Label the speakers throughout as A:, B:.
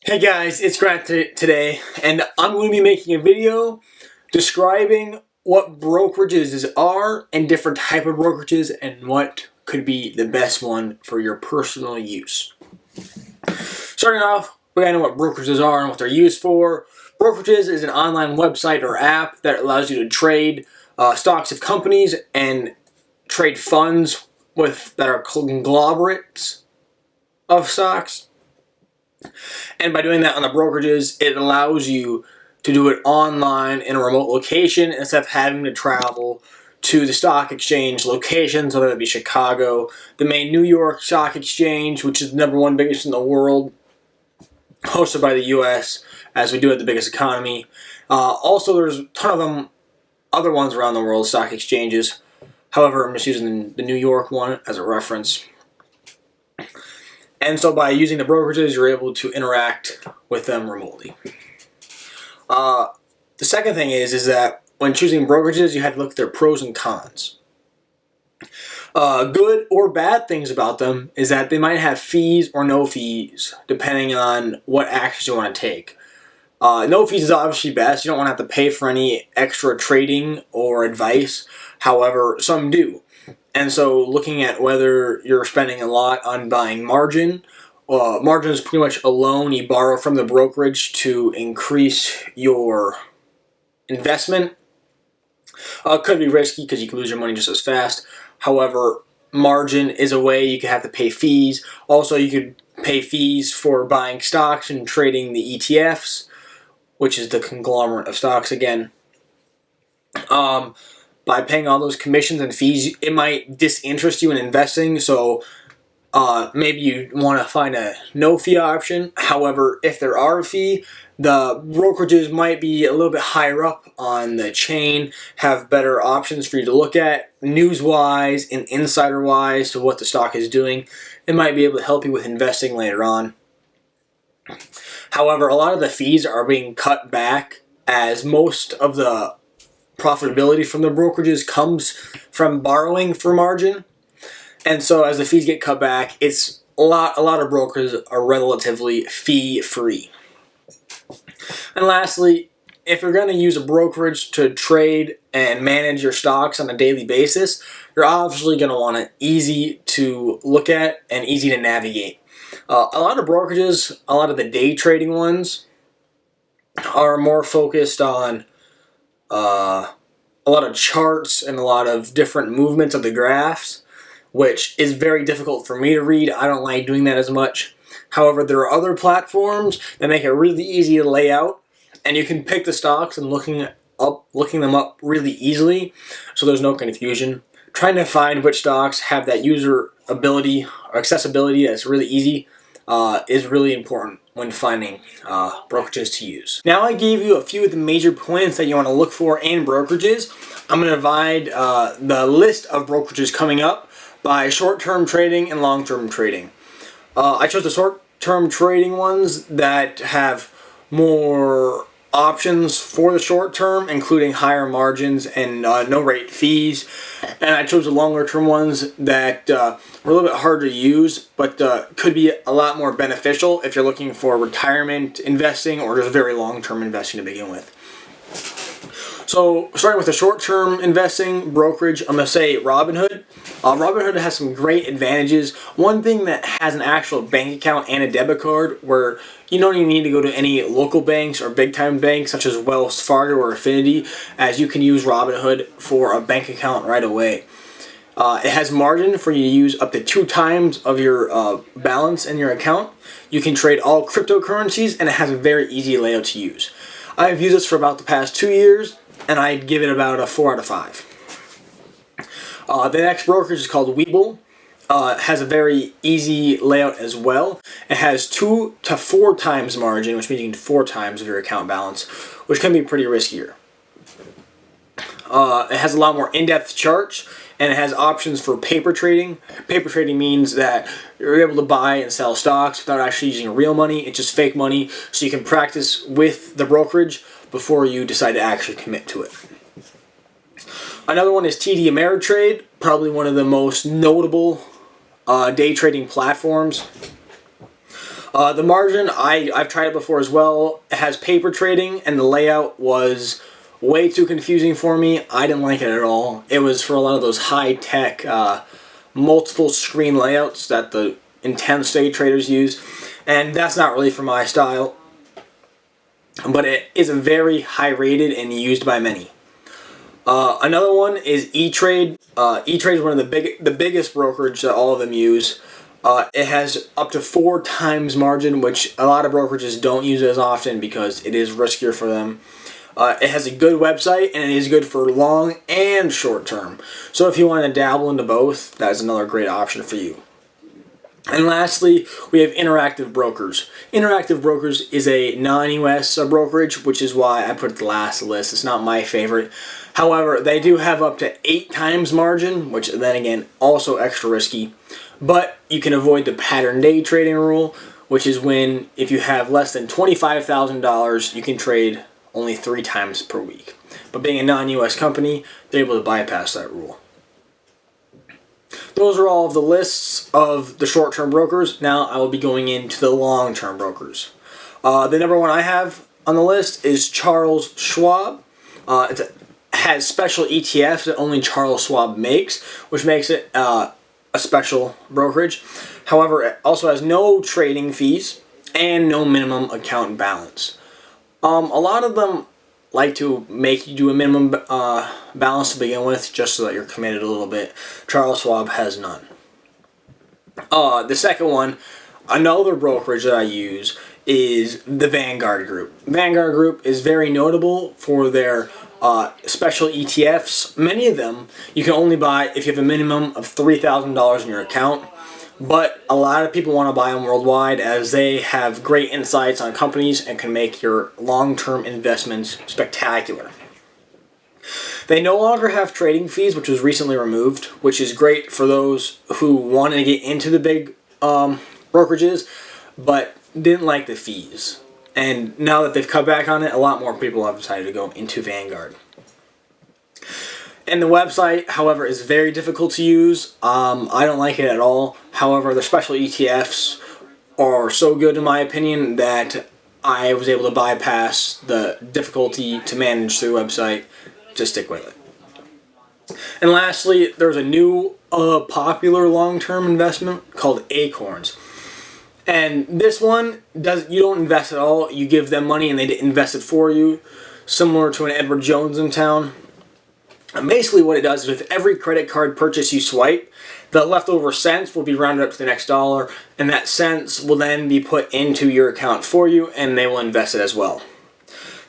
A: Hey guys, it's Grant today, and I'm going to be making a video describing what brokerages are and different type of brokerages and what could be the best one for your personal use. Starting off, we gotta know what brokerages are and what they're used for. Brokerages is an online website or app that allows you to trade stocks of companies and trade funds that are conglomerates of stocks. And by doing that on the brokerages, it allows you to do it online in a remote location instead of having to travel to the stock exchange locations, whether it be Chicago, the main New York Stock Exchange, which is the #1 biggest in the world, hosted by the U.S., as we do have the biggest economy. Also, there's a ton of them, other ones around the world, stock exchanges. However, I'm just using the New York one as a reference. And so by using the brokerages, you're able to interact with them remotely. The second thing is that when choosing brokerages, you have to look at their pros and cons. Good or bad things about them is that they might have fees or no fees, depending on what actions you want to take. No fees is obviously best. You don't want to have to pay for any extra trading or advice. However, some do. And so looking at whether you're spending a lot on buying margin, margin is pretty much a loan you borrow from the brokerage to increase your investment. Could be risky because you can lose your money just as fast. However, margin is a way you could have to pay fees. Also, you could pay fees for buying stocks and trading the ETFs, which is the conglomerate of stocks again. By paying all those commissions and fees, it might disinterest you in investing, so maybe you want to find a no-fee option. However, if there are a fee, the brokerages might be a little bit higher up on the chain, have better options for you to look at, news-wise and insider-wise to what the stock is doing. It might be able to help you with investing later on. However, a lot of the fees are being cut back as most of the profitability from the brokerages comes from borrowing for margin. And so as the fees get cut back, it's a lot of brokers are relatively fee-free. And lastly, if you're going to use a brokerage to trade and manage your stocks on a daily basis, you're obviously going to want it easy to look at and easy to navigate. A lot of brokerages, a lot of the day trading ones, are more focused on a lot of charts and a lot of different movements of the graphs, which is very difficult for me to read. I don't like doing that as much. However, there are other platforms that make it really easy to lay out, and you can pick the stocks and looking them up really easily, so there's no confusion. Trying to find which stocks have that user ability or accessibility that's really easy is really important when finding brokerages to use. Now I gave you a few of the major points that you want to look for in brokerages. I'm going to divide the list of brokerages coming up by short-term trading and long-term trading. I chose the short-term trading ones that have more options for the short term, including higher margins and no rate fees. And I chose the longer term ones that were a little bit harder to use, but could be a lot more beneficial if you're looking for retirement investing or just very long-term investing to begin with. So starting with the short-term investing brokerage, I'm going to say Robinhood. Robinhood has some great advantages. One thing that has an actual bank account and a debit card where you don't even need to go to any local banks or big-time banks such as Wells Fargo or Affinity, as you can use Robinhood for a bank account right away. It has margin for you to use up to 2 times of your balance in your account. You can trade all cryptocurrencies, and it has a very easy layout to use. I've used this for about the past 2 years, and I'd give it about a 4 out of 5. The next brokerage is called Webull. It has a very easy layout as well. It has 2 to 4 times margin, which means you can 4 times of your account balance, which can be pretty riskier. It has a lot more in-depth charts, and it has options for paper trading. Paper trading means that you're able to buy and sell stocks without actually using real money. It's just fake money, so you can practice with the brokerage before you decide to actually commit to it. Another one is TD Ameritrade, probably one of the most notable day trading platforms. The margin, I've tried it before as well. It has paper trading, and the layout was way too confusing for me. I didn't like it at all. It was for a lot of those high-tech multiple screen layouts that the intense day traders use, and that's not really for my style. But it is very high rated and used by many. Another one is E-Trade. E-Trade is one of the biggest brokerage that all of them use. It has up to 4 times margin, which a lot of brokerages don't use as often because it is riskier for them. It has a good website, and it is good for long and short term. So if you want to dabble into both, that's another great option for you. And lastly, we have Interactive Brokers. Interactive Brokers is a non-US brokerage, which is why I put it the last list. It's not my favorite. However, they do have up to 8 times margin, which then again, also extra risky. But you can avoid the pattern day trading rule, which is when if you have less than $25,000, you can trade only 3 times per week. But being a non-US company, they're able to bypass that rule. Those are all of the lists of the short-term brokers. Now I will be going into the long-term brokers. The number one I have on the list is Charles Schwab. It has special ETFs that only Charles Schwab makes, which makes it a special brokerage. However, it also has no trading fees and no minimum account balance. A lot of them like to make you do a minimum balance to begin with, just so that you're committed a little bit. Charles Schwab has none. The second one, another brokerage that I use, is the Vanguard Group. Vanguard Group is very notable for their special ETFs. Many of them you can only buy if you have a minimum of $3,000 in your account. But a lot of people want to buy them worldwide as they have great insights on companies and can make your long-term investments spectacular. They no longer have trading fees, which was recently removed, which is great for those who want to get into the big brokerages, but didn't like the fees. And now that they've cut back on it, a lot more people have decided to go into Vanguard. And the website, however, is very difficult to use. I don't like it at all. However, their special ETFs are so good in my opinion that I was able to bypass the difficulty to manage through the website to stick with it. And lastly, there's a new popular long-term investment called Acorns. And this one, you don't invest at all. You give them money and they invest it for you, similar to an Edward Jones in town. And basically what it does is with every credit card purchase you swipe, the leftover cents will be rounded up to the next dollar, and that cents will then be put into your account for you, and they will invest it as well.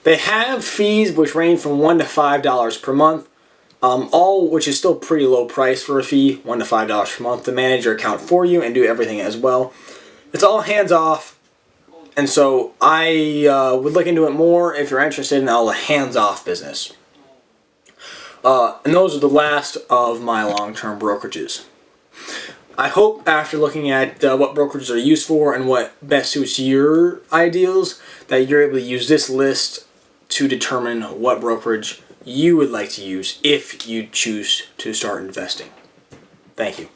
A: They have fees which range from $1 to $5 per month, all which is still pretty low price for a fee, $1 to $5 per month, to manage your account for you and do everything as well. It's all hands off, and so I would look into it more if you're interested in all the hands off business. And those are the last of my long-term brokerages. I hope after looking at what brokerages are used for and what best suits your ideals, that you're able to use this list to determine what brokerage you would like to use if you choose to start investing. Thank you.